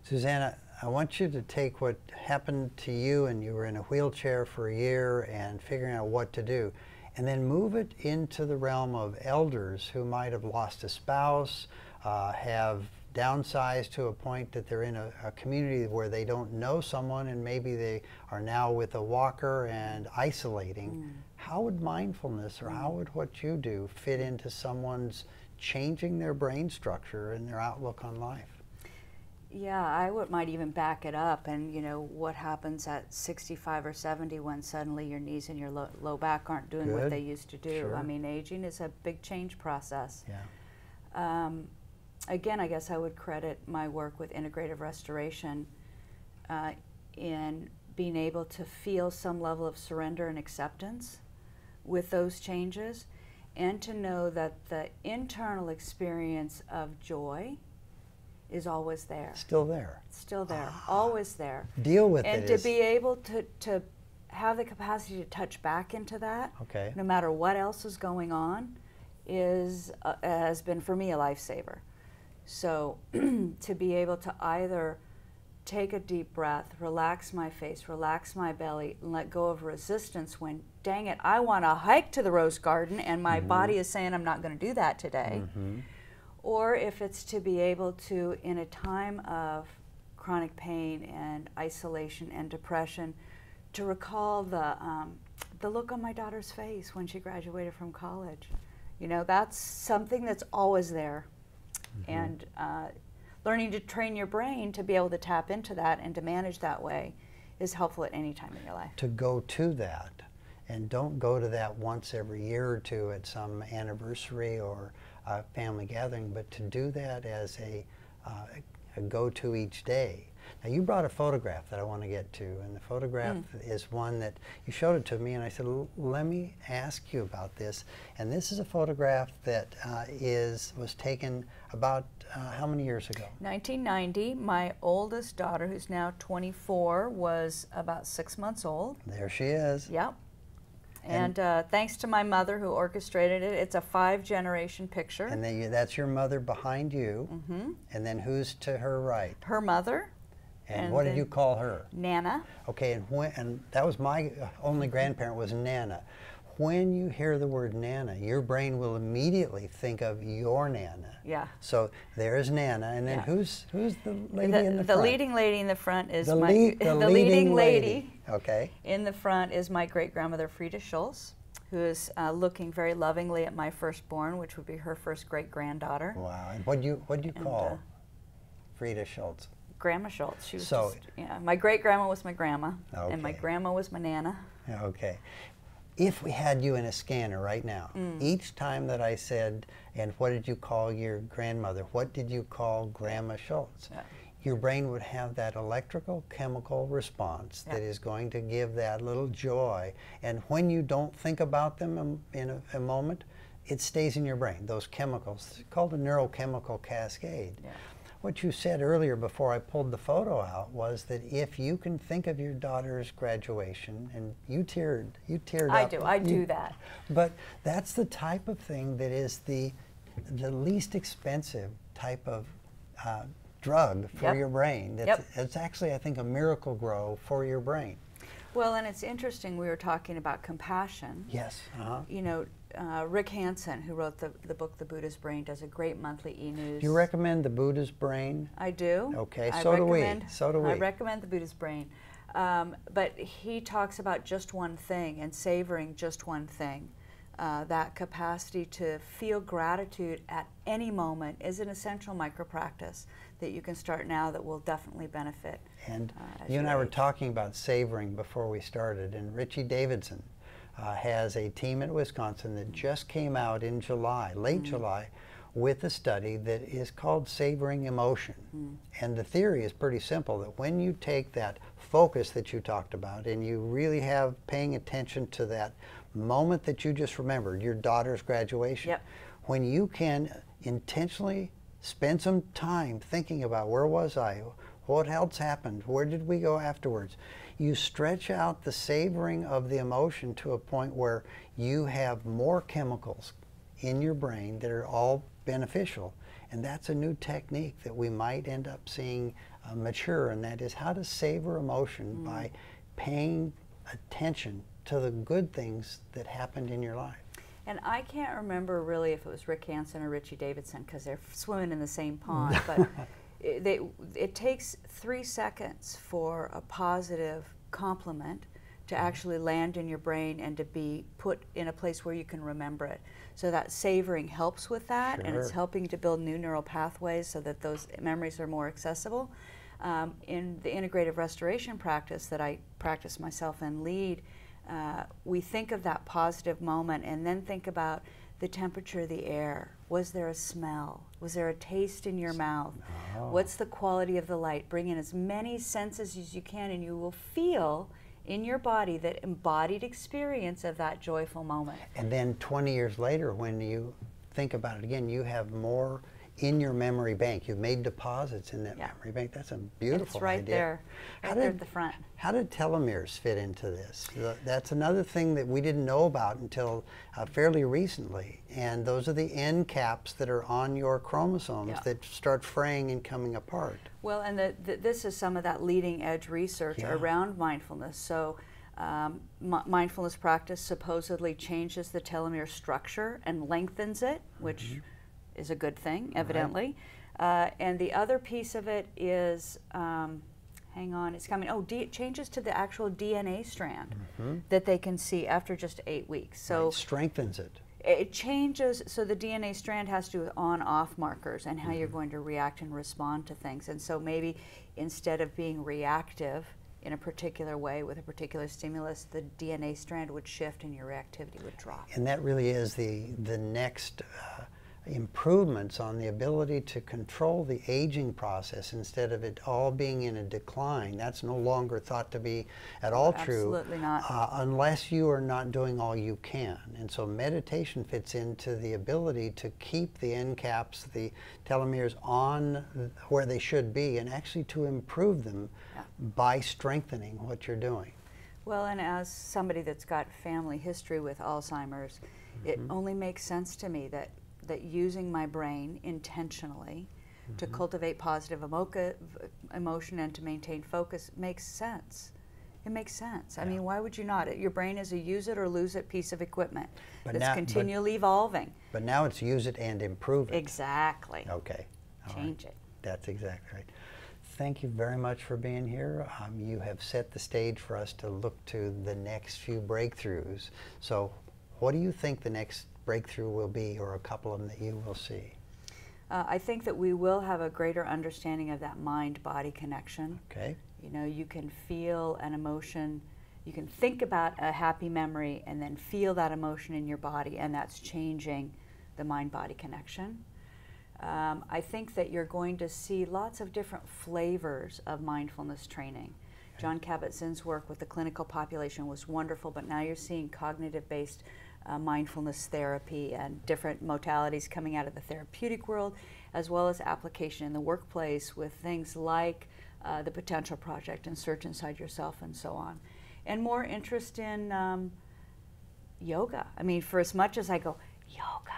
Susanna, I want you to take what happened to you, and you were in a wheelchair for a year and figuring out what to do, and then move it into the realm of elders who might have lost a spouse, have downsized to a point that they're in a community where they don't know someone, and maybe they are now with a walker and isolating. How would mindfulness, or how would what you do, fit into someone's changing their brain structure and their outlook on life? Yeah, might even back it up, and what happens at 65 or 70 when suddenly your knees and your low back aren't doing what they used to do. Sure. I mean, aging is a big change process. Yeah. Again, I guess I would credit my work with integrative restoration in being able to feel some level of surrender and acceptance with those changes, and to know that the internal experience of joy is always there. Still there. Still there, always there. Deal with it. And to be able to have the capacity to touch back into that, no matter what else is going on, has been for me a lifesaver. So to be able to either take a deep breath, relax my face, relax my belly, and let go of resistance when, dang it, I want to hike to the rose garden and my body is saying I'm not going to do that today. Or if it's to be able to, in a time of chronic pain and isolation and depression, to recall the look on my daughter's face when she graduated from college. That's something that's always there. And learning to train your brain to be able to tap into that and to manage that way is helpful at any time in your life. To go to that, and don't go to that once every year or two at some anniversary or family gathering, but to do that as a go-to each day. Now, you brought a photograph that I want to get to, and the photograph is one that you showed it to me, and I said, let me ask you about this. And this is a photograph that was taken about how many years ago? 1990. My oldest daughter, who's now 24, was about 6 months old. There she is. Yep. And thanks to my mother who orchestrated it, it's a 5-generation picture. And then that's your mother behind you. And then who's to her right? Her mother. And what did you call her? Nana. Okay, and that was my only grandparent, was Nana. When you hear the word Nana, your brain will immediately think of your Nana. Yeah. So there's Nana, and then who's the lady in the front? The leading lady in the front is the leading lady. Okay. In the front is my great-grandmother Frida Schultz, who is looking very lovingly at my firstborn, which would be her first great-granddaughter. Wow. And what'd you call Frida Schultz? Grandma Schultz. She was my great-grandma was my grandma, okay, and my grandma was my Nana. Okay. If we had you in a scanner right now, each time that I said, and what did you call your grandmother? What did you call Grandma Schultz? Yeah. Your brain would have that electrical chemical response that is going to give that little joy. And when you don't think about them in a moment, it stays in your brain. Those chemicals, it's called a neurochemical cascade. Yeah. What you said earlier before I pulled the photo out was that if you can think of your daughter's graduation, and you teared up. I do that. But that's the type of thing that is the least expensive type of drug for your brain. It's actually, I think, a miracle grow for your brain. Well, and it's interesting, we were talking about compassion. Yes. Rick Hansen, who wrote the book The Buddha's Brain, does a great monthly e-news. Do you recommend The Buddha's Brain? I do. Okay, so do we. I recommend The Buddha's Brain. But he talks about just one thing and savoring just one thing. That capacity to feel gratitude at any moment is an essential micro-practice that you can start now that will definitely benefit. And you and I were talking about savoring before we started, and Richie Davidson has a team at Wisconsin that just came out in July, late July, with a study that is called Savoring Emotion. And the theory is pretty simple, that when you take that focus that you talked about and you really have paying attention to that moment that you just remembered, your daughter's graduation, when you can intentionally spend some time thinking about where was I, what else happened, where did we go afterwards, you stretch out the savoring of the emotion to a point where you have more chemicals in your brain that are all beneficial. And that's a new technique that we might end up seeing mature, and that is how to savor emotion by paying attention to the good things that happened in your life. And I can't remember really if it was Rick Hansen or Richie Davidson, because they're swimming in the same pond, but it takes 3 seconds for a positive compliment to actually land in your brain and to be put in a place where you can remember it. So that savoring helps with that, and it's helping to build new neural pathways so that those memories are more accessible. In the integrative restoration practice that I practice myself and lead, we think of that positive moment and then think about the temperature of the air. Was there a smell? Was there a taste in your mouth? What's the quality of the light? Bring in as many senses as you can, and you will feel in your body that embodied experience of that joyful moment. And then 20 years later, when you think about it again, you have more in your memory bank. You've made deposits in that memory bank. That's a beautiful idea. It's right there, there at the front. How did telomeres fit into this? That's another thing that we didn't know about until fairly recently. And those are the end caps that are on your chromosomes that start fraying and coming apart. Well, and this is some of that leading edge research around mindfulness. So mindfulness practice supposedly changes the telomere structure and lengthens it, which is a good thing, evidently. And the other piece of it is, hang on, it's coming. Oh, it changes to the actual DNA strand that they can see after just 8 weeks. So it strengthens it. It changes, so the DNA strand has to do with on-off markers and how you're going to react and respond to things. And so maybe instead of being reactive in a particular way with a particular stimulus, the DNA strand would shift and your reactivity would drop. And that really is the next improvements on the ability to control the aging process instead of it all being in a decline. That's no longer thought to be at all true. Absolutely not. Unless you are not doing all you can. And so meditation fits into the ability to keep the end caps, the telomeres on where they should be, and actually to improve them by strengthening what you're doing. Well, and as somebody that's got family history with Alzheimer's, it only makes sense to me that using my brain intentionally to cultivate positive emotion and to maintain focus makes sense. It makes sense. I mean, why would you not? Your brain is a use it or lose it piece of equipment that's continually evolving. But now it's use it and improve it. Exactly. Okay. Change it. That's exactly right. Thank you very much for being here. You have set the stage for us to look to the next few breakthroughs. So what do you think the next breakthrough will be, or a couple of them that you will see? I think that we will have a greater understanding of that mind-body connection. Okay. You know, you can feel an emotion, you can think about a happy memory and then feel that emotion in your body, and that's changing the mind-body connection. I think that you're going to see lots of different flavors of mindfulness training. Jon Kabat-Zinn's work with the clinical population was wonderful, but now you're seeing cognitive-based mindfulness therapy and different modalities coming out of the therapeutic world, as well as application in the workplace with things like the Potential Project and Search Inside Yourself and so on. And more interest in yoga. I mean, for as much as I go, yoga,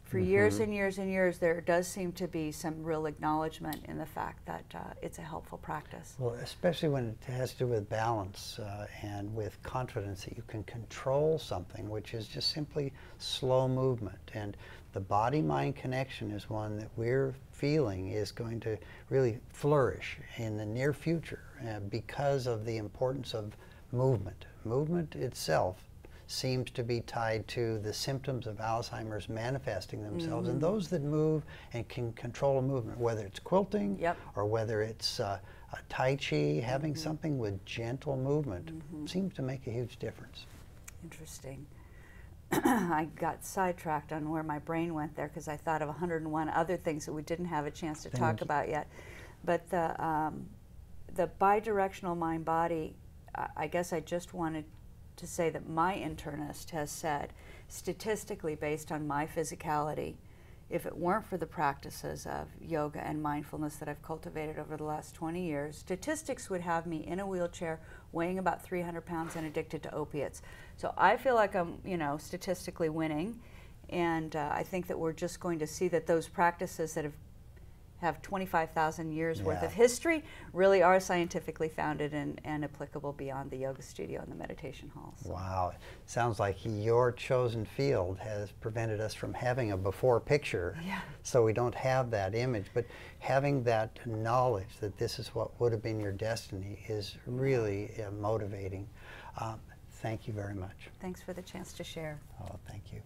for years and years and years, there does seem to be some real acknowledgement in the fact that it's a helpful practice. Well, especially when it has to do with balance and with confidence that you can control something, which is just simply slow movement. And the body-mind connection is one that we're feeling is going to really flourish in the near future because of the importance of movement. Movement itself seems to be tied to the symptoms of Alzheimer's manifesting themselves. And those that move and can control a movement, whether it's quilting or whether it's Tai Chi, having something with gentle movement seems to make a huge difference. Interesting. I got sidetracked on where my brain went there because I thought of 101 other things that we didn't have a chance to talk about yet. But the bidirectional mind-body, I guess I just wanted to say that my internist has said, statistically based on my physicality, if it weren't for the practices of yoga and mindfulness that I've cultivated over the last 20 years, statistics would have me in a wheelchair, weighing about 300 pounds and addicted to opiates. So I feel like I'm, you know, statistically winning, and I think that we're just going to see that those practices that have have 25,000 years worth of history, really are scientifically founded and applicable beyond the yoga studio and the meditation halls. Wow. Sounds like your chosen field has prevented us from having a before picture, so we don't have that image. But having that knowledge that this is what would have been your destiny is really motivating. Thank you very much. Thanks for the chance to share. Oh, thank you.